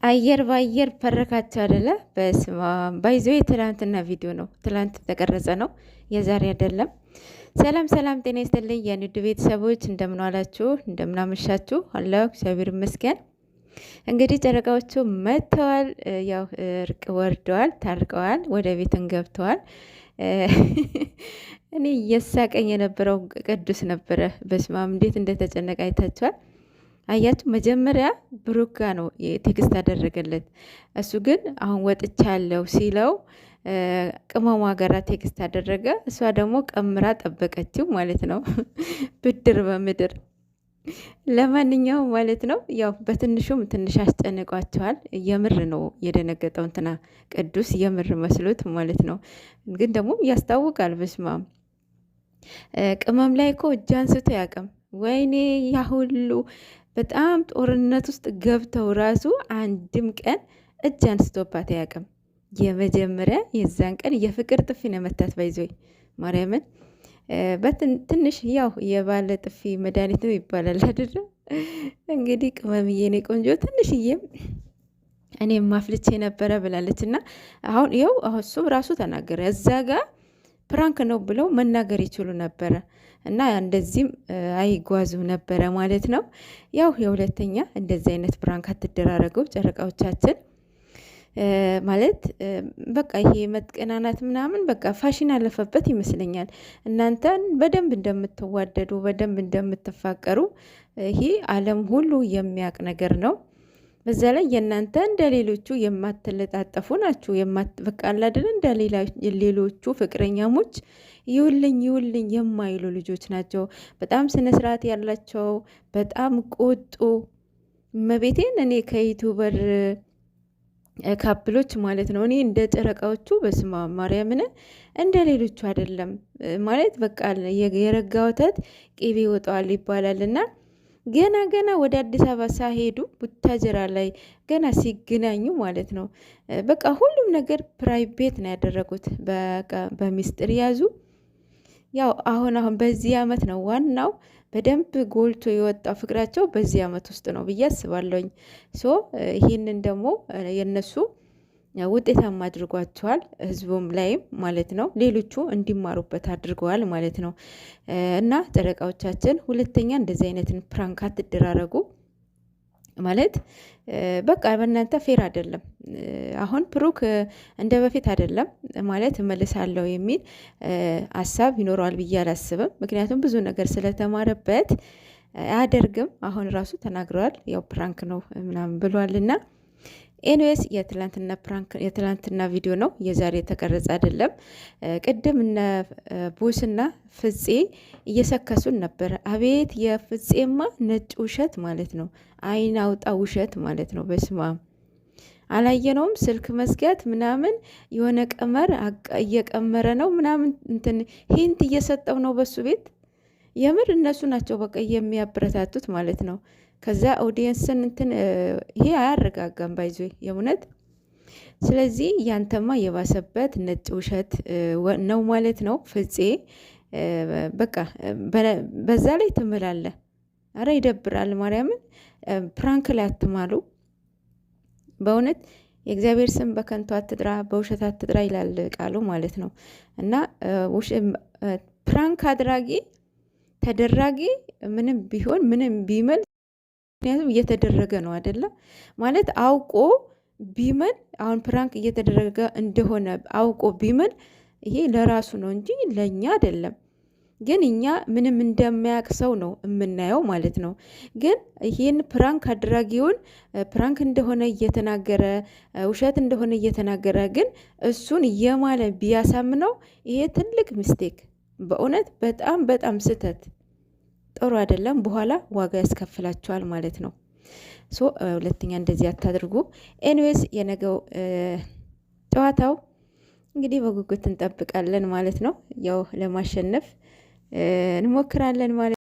አየር በአየር ፈረካቸው አይደለ? በስማ ባይዞ የትላንትና ቪዲዮ ነው። ትላንት የተቀረጸ ነው፣ የዛሬ አይደለም። ሰላም ሰላም፣ ጤና ይስጥልኝ የንድ ቤተሰቦች፣ እንደምን ዋላችሁ? እንደምን አመሻችሁ? አለሁ እግዚአብሔር ይመስገን። እንግዲህ ጨረቃዎቹ መጥተዋል። ያው እርቅ ወርደዋል፣ ታርቀዋል፣ ወደ ቤትን ገብተዋል። እኔ እየሳቀኝ የነበረው ቅዱስ ነበረ። በስማም እንዴት እንደተጨነቀ አይታችኋል። አያችሁ መጀመሪያ ብሩክ ጋ ነው ቴክስት አደረገለት። እሱ ግን አሁን ወጥቻለሁ ሲለው ቅመሟ ጋራ ቴክስት አደረገ። እሷ ደግሞ ቀምራ ጠበቀችው ማለት ነው። ብድር በምድር ለማንኛውም ማለት ነው። ያው በትንሹም ትንሽ አስጨንቋቸዋል። የምር ነው የደነገጠው እንትና ቅዱስ የምር መስሎት ማለት ነው። ግን ደግሞ ያስታውቃል። በስማም ቅመም ላይ እኮ እጅ አንስቶ ያቅም። ወይኔ ያ ሁሉ በጣም ጦርነት ውስጥ ገብተው ራሱ አንድም ቀን እጅ አንስቶባት አያውቅም። የመጀመሪያ የዛን ቀን የፍቅር ጥፊ ነው መታት። ባይዞይ ማርያምን ትንሽ ያው የባለ ጥፊ መድኃኒት ነው ይባላል አይደለም። እንግዲህ ቅመምዬ የኔ ቆንጆ ትንሽዬም እኔም ማፍልቼ ነበረ ብላለች። እና አሁን ይኸው እሱም ራሱ ተናገረ። እዛ ጋር ፕራንክ ነው ብለው መናገር ይችሉ ነበረ እና እንደዚህም አይጓዙ ነበረ ማለት ነው። ያው የሁለተኛ እንደዚህ አይነት ፕራንክ አትደራረገው ጨረቃዎቻችን ማለት በቃ ይሄ መጥቀናናት ምናምን በቃ ፋሽን አለፈበት ይመስለኛል። እናንተን በደንብ እንደምትዋደዱ በደንብ እንደምትፋቀሩ ይሄ ዓለም ሁሉ የሚያውቅ ነገር ነው። በዛ ላይ የእናንተ እንደ ሌሎቹ የማትለጣጠፉ ናችሁ። በቃ አይደል እንደ ሌሎቹ ፍቅረኛሞች ይውልኝ ይውልኝ የማይሉ ልጆች ናቸው። በጣም ስነ ስርዓት ያላቸው በጣም ቁጡ መቤቴን እኔ ከዩቱበር ካፕሎች ማለት ነው። እኔ እንደ ጨረቃዎቹ በስማ ማርያምን እንደ ሌሎቹ አይደለም ማለት በቃ የረጋ ወተት ቅቤ ይወጣዋል ይባላልና ገና ወደ አዲስ አበባ ሳሄዱ ቡታጀራ ላይ ገና ሲገናኙ ማለት ነው በቃ ሁሉም ነገር ፕራይቬት ነው ያደረጉት። በሚስጥር ያዙ። ያው አሁን በዚህ አመት ነው ዋናው በደንብ ጎልቶ የወጣው ፍቅራቸው በዚህ አመት ውስጥ ነው ብዬ አስባለሁኝ። ይህንን ደግሞ የነሱ ውጤታማ አድርጓቸዋል፣ ህዝቡም ላይም ማለት ነው ሌሎቹ እንዲማሩበት አድርገዋል ማለት ነው። እና ጨረቃዎቻችን ሁለተኛ እንደዚህ አይነትን ፕራንክ አትደራረጉ ማለት በቃ በእናንተ ፌር አይደለም። አሁን ብሩክ እንደ በፊት አይደለም ማለት እመልሳለሁ የሚል ሀሳብ ይኖረዋል ብዬ አላስብም። ምክንያቱም ብዙ ነገር ስለተማረበት አያደርግም። አሁን ራሱ ተናግረዋል፣ ያው ፕራንክ ነው ምናምን ብሏልና ኤንዌስ የትላንትና ቪዲዮ ነው፣ የዛሬ የተቀረጸ አይደለም። ቅድም እነ ቦስና ፍፄ እየሰከሱን ነበረ። አቤት የፍፄማ ነጭ ውሸት ማለት ነው፣ አይን አውጣ ውሸት ማለት ነው። በስማም አላየነውም። ስልክ መዝጋት ምናምን የሆነ ቀመር እየቀመረ ነው ምናምን እንትን ሂንት እየሰጠው ነው በሱ ቤት። የምር እነሱ ናቸው በቃ የሚያበረታቱት ማለት ነው። ከዛ ኦዲየንስን እንትን ይሄ አያረጋጋም ባይዞ የእውነት። ስለዚህ ያንተማ የባሰበት ነጭ ውሸት ነው ማለት ነው ፍፄ። በቃ በዛ ላይ ትምላለህ። አረ ይደብራል። ማርያምን ፕራንክ ላይ አትማሉ በእውነት። የእግዚአብሔር ስም በከንቱ አትጥራ፣ በውሸት አትጥራ ይላል ቃሉ ማለት ነው። እና ፕራንክ አድራጊ ተደራጊ ምንም ቢሆን ምንም ቢመል ምክንያቱም እየተደረገ ነው አይደለም ማለት አውቆ ቢመን አሁን ፕራንክ እየተደረገ እንደሆነ አውቆ ቢመን ይሄ ለራሱ ነው እንጂ ለእኛ አይደለም። ግን እኛ ምንም እንደማያውቅ ሰው ነው የምናየው ማለት ነው። ግን ይህን ፕራንክ አድራጊውን ፕራንክ እንደሆነ እየተናገረ ውሸት እንደሆነ እየተናገረ ግን እሱን እየማለ ቢያሳምነው ይሄ ትልቅ ሚስቴክ፣ በእውነት በጣም ስህተት፣ ጥሩ አይደለም። በኋላ ዋጋ ያስከፍላቸዋል ማለት ነው። ሁለተኛ እንደዚህ አታድርጉ። ኤንዌስ የነገው ጨዋታው እንግዲህ በጉጉት እንጠብቃለን ማለት ነው። ያው ለማሸነፍ እንሞክራለን ማለት